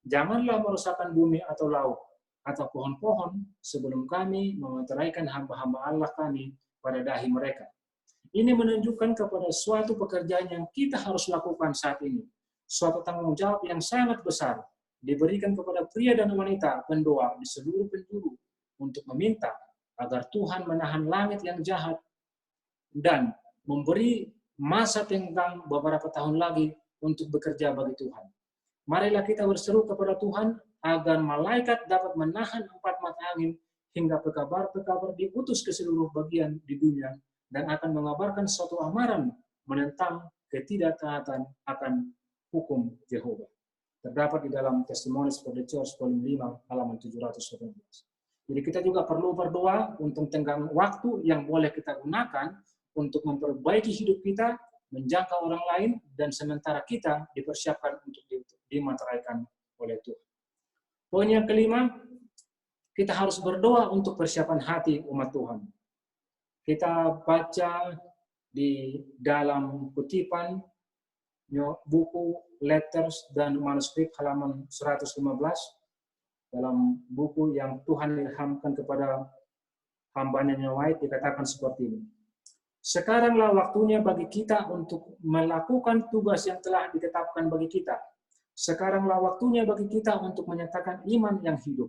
Speaker 1: janganlah merusakkan bumi atau laut, atau pohon-pohon, sebelum kami memeteraikan hamba-hamba Allah kami pada dahi mereka. Ini menunjukkan kepada suatu pekerjaan yang kita harus lakukan saat ini. Suatu tanggung jawab yang sangat besar diberikan kepada pria dan wanita pendoa di seluruh penjuru untuk meminta agar Tuhan menahan langit yang jahat dan memberi masa tenggang beberapa tahun lagi untuk bekerja bagi Tuhan. Marilah kita berseru kepada Tuhan agar malaikat dapat menahan 4 mata angin hingga pekabar-pekabar diutus ke seluruh bagian di dunia dan akan mengabarkan suatu amaran menentang ketidaktaatan akan hukum Yehova. Terdapat di dalam Testimonies for the Church, volume 5, halaman 718. Jadi kita juga perlu berdoa untuk tenggang waktu yang boleh kita gunakan untuk memperbaiki hidup kita, menjangkau orang lain, dan sementara kita dipersiapkan untuk dimateraikan oleh Tuhan. Poin yang kelima, kita harus berdoa untuk persiapan hati umat Tuhan. Kita baca di dalam kutipan buku Letters dan Manuskrip halaman 115 dalam buku yang Tuhan ilhamkan kepada hambanya White dikatakan seperti ini. Sekaranglah waktunya bagi kita untuk melakukan tugas yang telah ditetapkan bagi kita. Sekaranglah waktunya bagi kita untuk menyatakan iman yang hidup.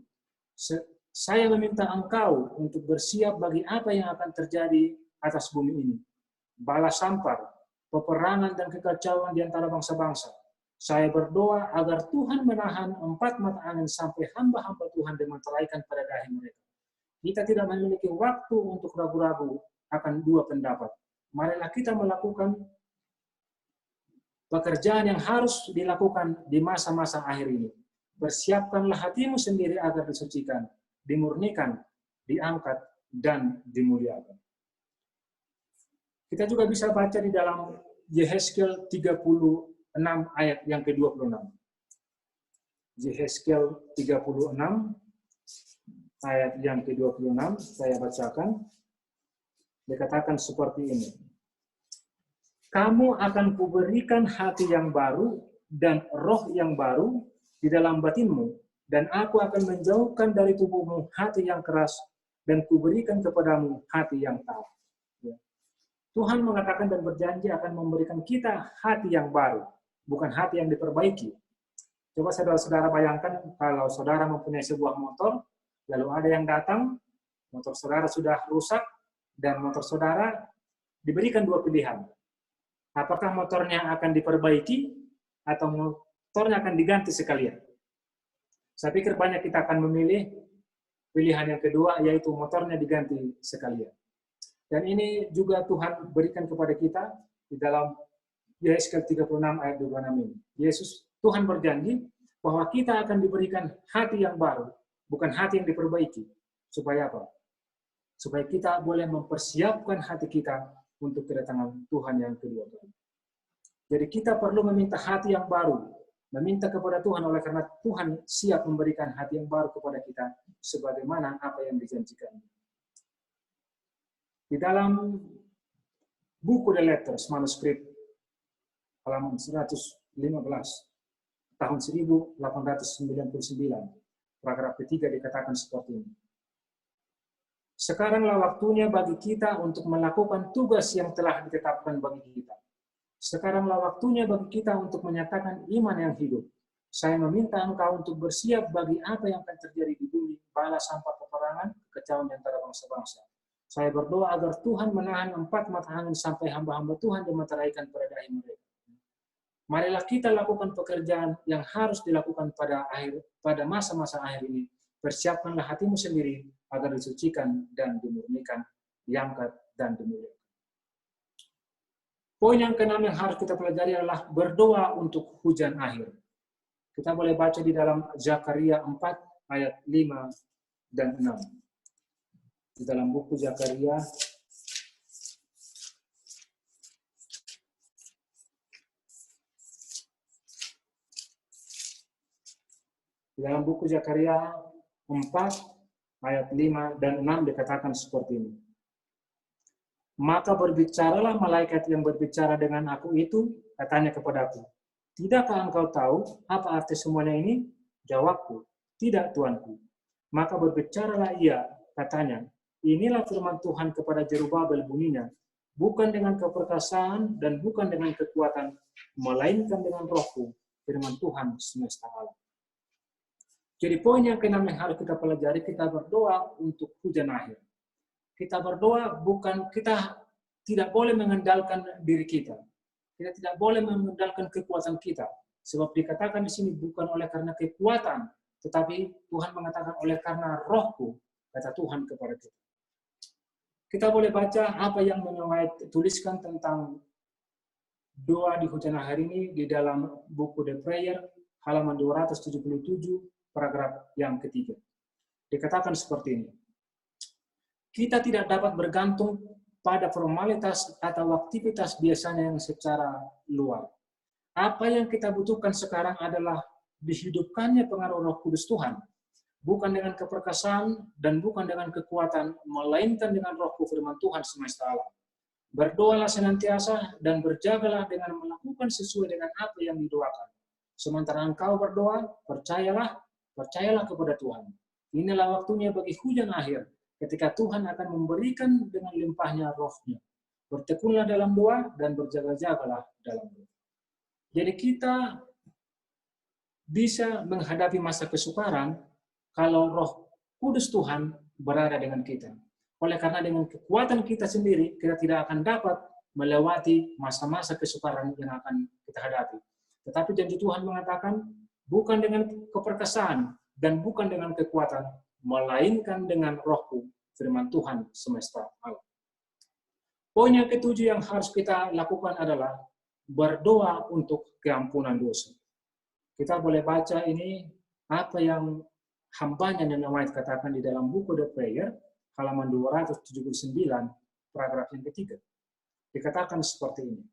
Speaker 1: Saya meminta engkau untuk bersiap bagi apa yang akan terjadi atas bumi ini. Bala sampar, peperangan dan kekacauan di antara bangsa-bangsa. Saya berdoa agar Tuhan menahan 4 mata angin sampai hamba-hamba Tuhan dimeteraikan pada dahi mereka. Kita tidak memiliki waktu untuk ragu-ragu akan 2 pendapat. Marilah kita melakukan pekerjaan yang harus dilakukan di masa-masa akhir ini. Persiapkanlah hatimu sendiri agar disucikan, dimurnikan, diangkat, dan dimuliakan. Kita juga bisa baca di dalam Yehezkiel 36 ayat yang ke-26. Yehezkiel 36 ayat yang ke-26 saya bacakan. Dikatakan seperti ini. Kamu akan kuberikan hati yang baru dan roh yang baru di dalam batinmu, dan aku akan menjauhkan dari tubuhmu hati yang keras dan kuberikan kepadamu hati yang taat. Tuhan mengatakan dan berjanji akan memberikan kita hati yang baru, bukan hati yang diperbaiki. Coba saudara-saudara bayangkan kalau saudara mempunyai sebuah motor, lalu ada yang datang, motor saudara sudah rusak, dan motor saudara diberikan 2 pilihan. Apakah motornya akan diperbaiki, atau motornya akan diganti sekalian? Saya pikir banyak kita akan memilih pilihan yang kedua, yaitu motornya diganti sekalian. Dan ini juga Tuhan berikan kepada kita di dalam Yehezkiel 36 ayat 26 ini. Tuhan berjanji bahwa kita akan diberikan hati yang baru, bukan hati yang diperbaiki. Supaya apa? Supaya kita boleh mempersiapkan hati kita untuk kedatangan Tuhan yang kedua kali. Jadi kita perlu meminta hati yang baru, meminta kepada Tuhan oleh karena Tuhan siap memberikan hati yang baru kepada kita sebagaimana apa yang dijanjikan. Di dalam buku The Letters, manuskrip halaman 115, tahun 1899, paragraf ketiga dikatakan seperti ini. Sekaranglah waktunya bagi kita untuk melakukan tugas yang telah ditetapkan bagi kita. Sekaranglah waktunya bagi kita untuk menyatakan iman yang hidup. Saya meminta engkau untuk bersiap bagi apa yang akan terjadi di bumi, bala sampah peperangan, kekacauan di antara bangsa-bangsa. Saya berdoa agar Tuhan menahan 4 mata angin sampai hamba-hamba Tuhan dimeteraikan pada dahi mereka. Marilah kita lakukan pekerjaan yang harus dilakukan pada masa-masa akhir ini. Persiapkanlah hatimu sendiri agar disucikan dan dimurnikan, diangkat dan dimuliakan. Poin yang ke-6 yang harus kita pelajari adalah berdoa untuk hujan akhir. Kita boleh baca di dalam Zakaria 4 ayat 5 dan 6. Di dalam buku Zakaria Di dalam buku Zakaria 4 ayat 5 dan 6 dikatakan seperti ini. Maka berbicaralah malaikat yang berbicara dengan aku itu, katanya kepadaku, tidakkah engkau tahu apa arti semuanya ini? Jawabku, tidak Tuanku. Maka berbicaralah ia, katanya, inilah firman Tuhan kepada Zerubabel bunyinya, bukan dengan keperkasaan dan bukan dengan kekuatan, melainkan dengan rohku, firman Tuhan semesta alam. Jadi poin yang keenam yang harus kita pelajari, kita berdoa untuk hujan akhir. Kita berdoa kita tidak boleh mengandalkan diri kita. Kita tidak boleh mengandalkan kekuatan kita. Sebab dikatakan di sini bukan oleh karena kekuatan, tetapi Tuhan mengatakan oleh karena rohku, kata Tuhan kepada kita. Kita boleh baca apa yang White tuliskan tentang doa di hujan akhir ini di dalam buku The Prayer, halaman 277, paragraf yang ketiga. Dikatakan seperti ini. Kita tidak dapat bergantung pada formalitas atau aktivitas biasanya yang secara luar. Apa yang kita butuhkan sekarang adalah dihidupkannya pengaruh Roh Kudus Tuhan, bukan dengan keperkasaan dan bukan dengan kekuatan, melainkan dengan rohku firman Tuhan semesta alam. Berdoalah senantiasa dan berjagalah dengan melakukan sesuai dengan apa yang didoakan. Sementara engkau berdoa, percayalah kepada Tuhan. Inilah waktunya bagi hujan akhir, ketika Tuhan akan memberikan dengan limpahnya rohnya. Bertekunlah dalam doa dan berjaga-jagalah dalam doa. Jadi kita bisa menghadapi masa kesukaran kalau Roh Kudus Tuhan berada dengan kita. Oleh karena dengan kekuatan kita sendiri, kita tidak akan dapat melewati masa-masa kesukaran yang akan kita hadapi. Tetapi janji Tuhan mengatakan, bukan dengan keperkasaan dan bukan dengan kekuatan, melainkan dengan rohku, firman Tuhan semesta alam. Poin yang ketujuh yang harus kita lakukan adalah berdoa untuk keampunan dosa. Kita boleh baca ini apa yang hambanya Nenek White katakan di dalam buku The Prayer, halaman 279, paragraf yang ketiga. Dikatakan seperti ini.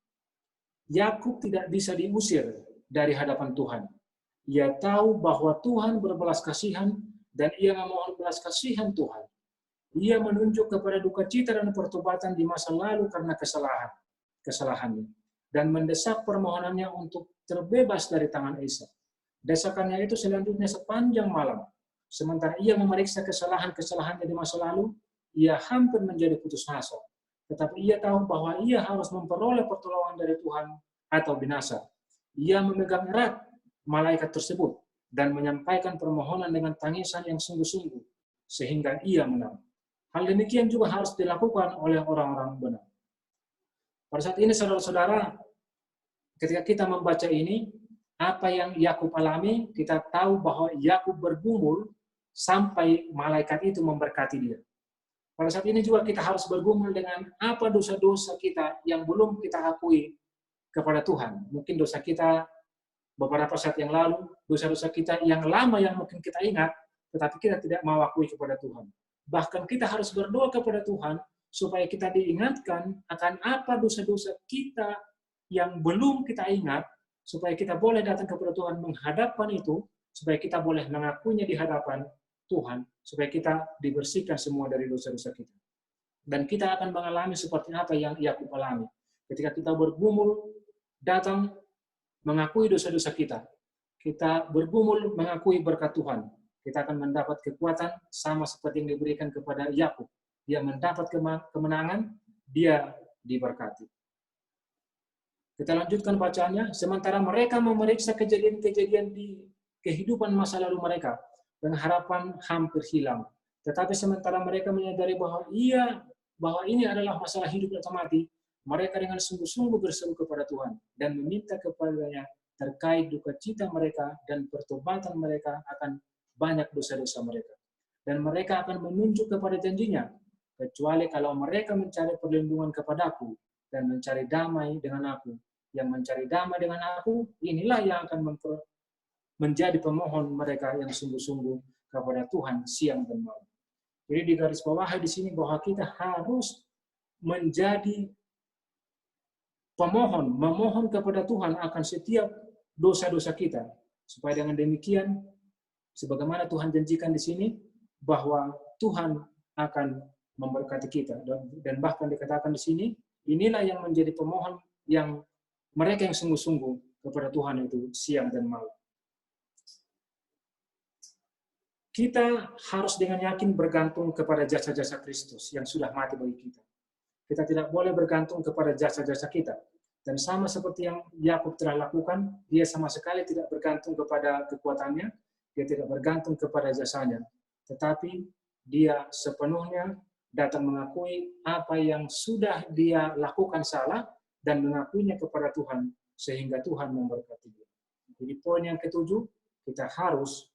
Speaker 1: Yakub tidak bisa diusir dari hadapan Tuhan. Ia tahu bahwa Tuhan berbelas kasihan dan ia memohon belas kasihan Tuhan. Ia menunjuk kepada duka cita dan pertobatan di masa lalu karena kesalahannya, dan mendesak permohonannya untuk terbebas dari tangan Esa. Desakannya itu selanjutnya sepanjang malam. Sementara ia memeriksa kesalahan-kesalahannya di masa lalu, ia hampir menjadi putus asa. Tetapi ia tahu bahwa ia harus memperoleh pertolongan dari Tuhan atau binasa. Ia memegang erat malaikat tersebut dan menyampaikan permohonan dengan tangisan yang sungguh-sungguh, sehingga ia menang. Hal demikian juga harus dilakukan oleh orang-orang benar. Pada saat ini, saudara-saudara, ketika kita membaca ini, apa yang Yakub alami, kita tahu bahwa Yakub bergumul sampai malaikat itu memberkati dia. Pada saat ini juga kita harus bergumul dengan apa dosa-dosa kita yang belum kita akui kepada Tuhan. Mungkin dosa kita beberapa saat yang lalu, dosa-dosa kita yang lama yang mungkin kita ingat, tetapi kita tidak mau akui kepada Tuhan. Bahkan kita harus berdoa kepada Tuhan supaya kita diingatkan akan apa dosa-dosa kita yang belum kita ingat, supaya kita boleh datang kepada Tuhan menghadapkan itu, supaya kita boleh mengakuinya di hadapan Tuhan, supaya kita dibersihkan semua dari dosa-dosa kita. Dan kita akan mengalami seperti apa yang Yakub alami. Ketika kita bergumul, datang mengakui dosa-dosa kita. Kita bergumul mengakui berkat Tuhan. Kita akan mendapat kekuatan sama seperti yang diberikan kepada Yakub. Dia mendapat kemenangan, dia diberkati. Kita lanjutkan bacaannya. Sementara mereka memeriksa kejadian-kejadian di kehidupan masa lalu mereka, dan harapan hampir hilang. Tetapi sementara mereka menyadari bahwa ini adalah masalah hidup atau mati, mereka dengan sungguh-sungguh berseru kepada Tuhan dan meminta kepadanya terkait duka cita mereka dan pertobatan mereka akan banyak dosa-dosa mereka. Dan mereka akan menunjuk kepada janjinya, kecuali kalau mereka mencari perlindungan kepadaku dan mencari damai dengan aku. Yang mencari damai dengan aku, inilah yang akan menjadi pemohon mereka yang sungguh-sungguh kepada Tuhan siang dan malam. Jadi di garis bawah di sini bahwa kita harus menjadi pemohon, memohon kepada Tuhan akan setiap dosa-dosa kita. Supaya dengan demikian Sebagaimana Tuhan janjikan di sini, bahwa Tuhan akan memberkati kita. Dan bahkan dikatakan di sini, inilah yang menjadi pemohon yang mereka yang sungguh-sungguh kepada Tuhan itu siang dan malam. Kita harus dengan yakin bergantung kepada jasa-jasa Kristus yang sudah mati bagi kita. Kita tidak boleh bergantung kepada jasa-jasa kita. Dan sama seperti yang Yakub telah lakukan, dia sama sekali tidak bergantung kepada kekuatannya, dia tidak bergantung kepada jasanya. Tetapi dia sepenuhnya datang mengakui apa yang sudah dia lakukan salah dan mengakuinya kepada Tuhan, sehingga Tuhan memberkati dia. Jadi poin yang ketujuh, kita harus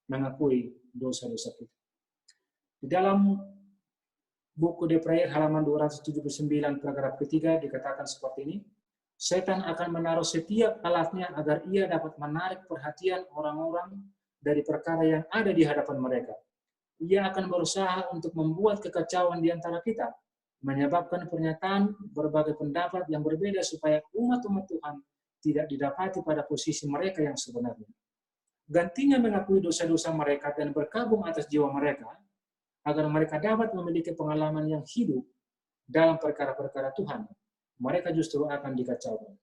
Speaker 1: mengakui dosa-dosa kita. Di dalam buku The Prayer halaman 279 paragraf ketiga dikatakan seperti ini, setan akan menaruh setiap alatnya agar ia dapat menarik perhatian orang-orang dari perkara yang ada di hadapan mereka. Ia akan berusaha untuk membuat kekacauan di antara kita, menyebabkan pernyataan berbagai pendapat yang berbeda supaya umat-umat Tuhan tidak didapati pada posisi mereka yang sebenarnya. Gantinya mengakui dosa-dosa mereka dan berkabung atas jiwa mereka, agar mereka dapat memiliki pengalaman yang hidup dalam perkara-perkara Tuhan, mereka justru akan dikacaukan.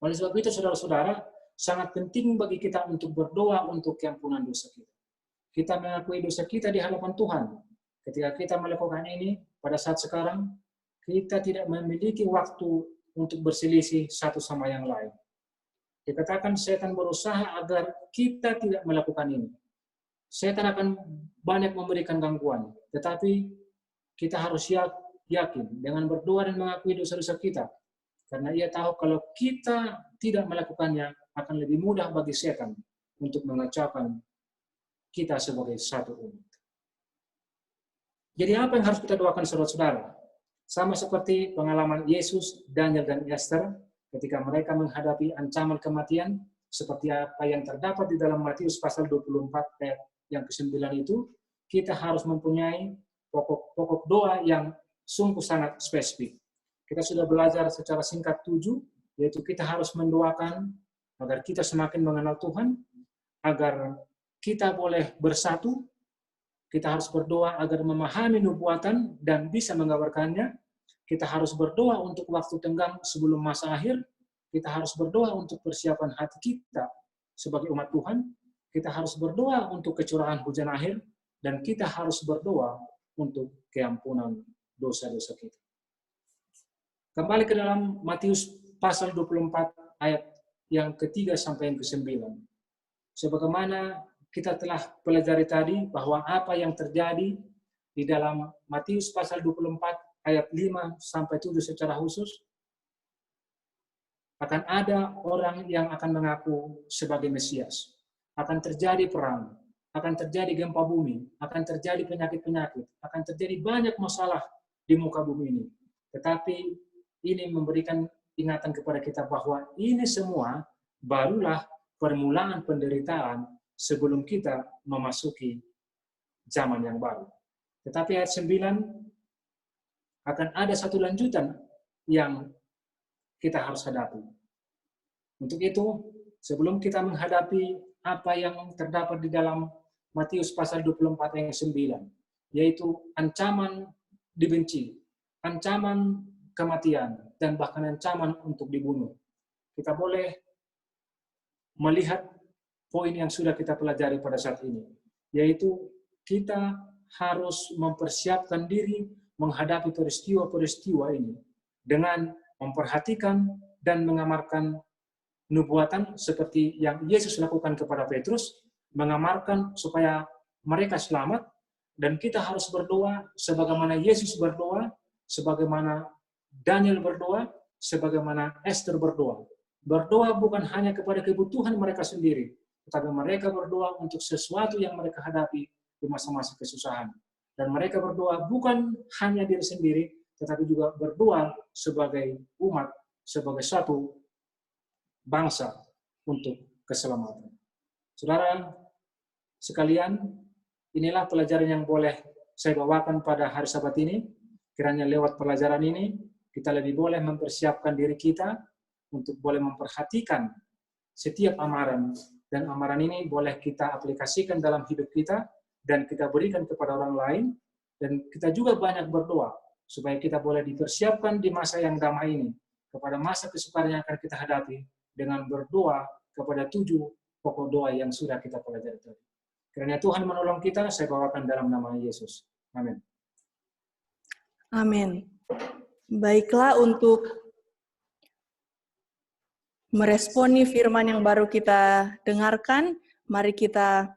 Speaker 1: Oleh sebab itu, saudara-saudara, sangat penting bagi kita untuk berdoa untuk keampunan dosa kita. Kita mengakui dosa kita di hadapan Tuhan. Ketika kita melakukan ini, pada saat sekarang, kita tidak memiliki waktu untuk berselisih satu sama yang lain. Dikatakan setan berusaha agar kita tidak melakukan ini. Setan akan banyak memberikan gangguan, tetapi kita harus yakin dengan berdoa dan mengakui dosa-dosa kita. Karena ia tahu kalau kita tidak melakukannya, akan lebih mudah bagi setan untuk mengacaukan kita sebagai satu umat. Jadi apa yang harus kita doakan saudara-saudara? Sama seperti pengalaman Yesus, Daniel, dan Esther, ketika mereka menghadapi ancaman kematian, seperti apa yang terdapat di dalam Matius pasal 24 ayat yang ke-9 itu, kita harus mempunyai pokok doa yang sungguh sangat spesifik. Kita sudah belajar secara singkat 7, yaitu kita harus mendoakan agar kita semakin mengenal Tuhan, agar kita boleh bersatu, kita harus berdoa agar memahami nubuatan dan bisa mengabarkannya. Kita harus berdoa untuk waktu tenggang sebelum masa akhir. Kita harus berdoa untuk persiapan hati kita sebagai umat Tuhan. Kita harus berdoa untuk kecurahan hujan akhir. Dan kita harus berdoa untuk keampunan dosa-dosa kita. Kembali ke dalam Matius pasal 24 ayat yang ke-3 sampai yang ke-9. Sebagaimana kita telah pelajari tadi bahwa apa yang terjadi di dalam Matius pasal 24 ayat 5 sampai 7 secara khusus, akan ada orang yang akan mengaku sebagai Mesias. Akan terjadi perang, akan terjadi gempa bumi, akan terjadi penyakit-penyakit, akan terjadi banyak masalah di muka bumi ini. Tetapi ini memberikan ingatan kepada kita bahwa ini semua barulah permulaan penderitaan sebelum kita memasuki zaman yang baru. Tetapi ayat 9, akan ada satu lanjutan yang kita harus hadapi. Untuk itu, sebelum kita menghadapi apa yang terdapat di dalam Matius pasal 24 ayat 9, yaitu ancaman dibenci, ancaman kematian, dan bahkan ancaman untuk dibunuh. Kita boleh melihat poin yang sudah kita pelajari pada saat ini, yaitu kita harus mempersiapkan diri menghadapi peristiwa-peristiwa ini dengan memperhatikan dan mengamalkan nubuatan seperti yang Yesus lakukan kepada Petrus, mengamalkan supaya mereka selamat, dan kita harus berdoa sebagaimana Yesus berdoa, sebagaimana Daniel berdoa, sebagaimana Esther berdoa. Berdoa bukan hanya kepada kebutuhan mereka sendiri, tetapi mereka berdoa untuk sesuatu yang mereka hadapi di masa-masa kesusahan. Dan mereka berdoa bukan hanya diri sendiri, tetapi juga berdoa sebagai umat, sebagai satu bangsa untuk keselamatan. Saudara sekalian, inilah pelajaran yang boleh saya bawakan pada hari Sabat ini. Kiranya lewat pelajaran ini, kita lebih boleh mempersiapkan diri kita untuk boleh memperhatikan setiap amaran dan amaran ini boleh kita aplikasikan dalam hidup kita, dan kita berikan kepada orang lain, dan kita juga banyak berdoa, supaya kita boleh dipersiapkan di masa yang damai ini, kepada masa kesukaran yang akan kita hadapi, dengan berdoa kepada 7 pokok doa yang sudah kita pelajari tadi. Kiranya Tuhan menolong kita, saya bawakan dalam nama Yesus. Amin.
Speaker 3: Amin. Baiklah, untuk meresponi firman yang baru kita dengarkan, mari kita